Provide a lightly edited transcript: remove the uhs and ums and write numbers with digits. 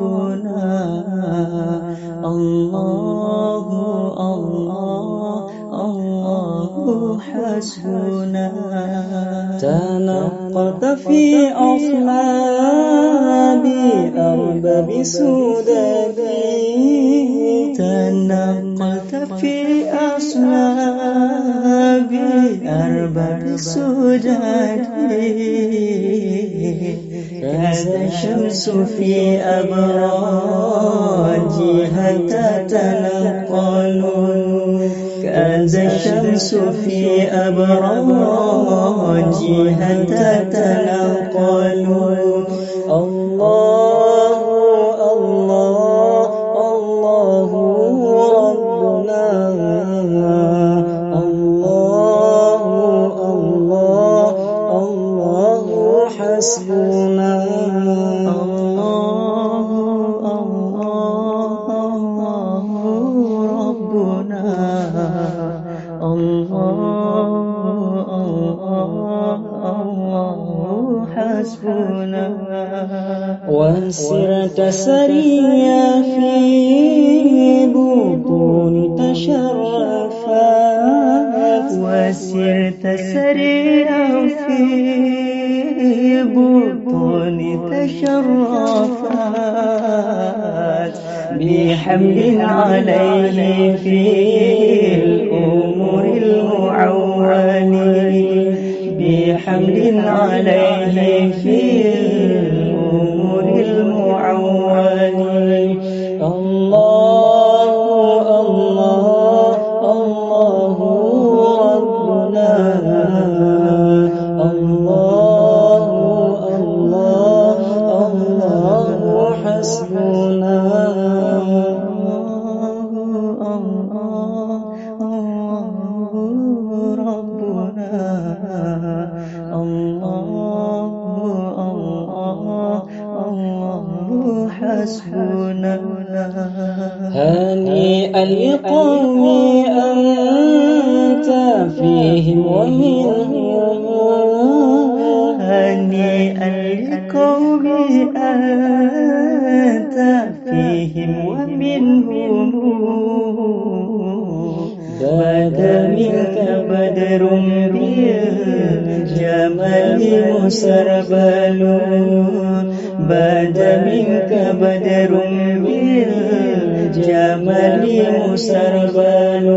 ربنا الله الله الله حسبنا تنقلت في أصلاب أرباب سددي تنقلت في أصلاب أرباب سددي كذا الشمس في أبراجها تتنقل كذا الشمس في أبراجها تتنقل الله الله الله ربنا الله الله الله حسبنا الله الله الله ربنا الله الله الله حسبنا وسرت سريا في بطون تشرفات وسرت سريا في بطون تشرفات بحمل عليه في الأمور المعول بحمل عليه في الأمور المعول الله الله الله ربنا الله الله الله حسبنا هنيئا لقوم أنت فيهم ومنهم هنيئا لقوم أنت فيهم ومنهم بدا منك بدر بالجمال مسربل بدا منك بدر بالجمال مسربل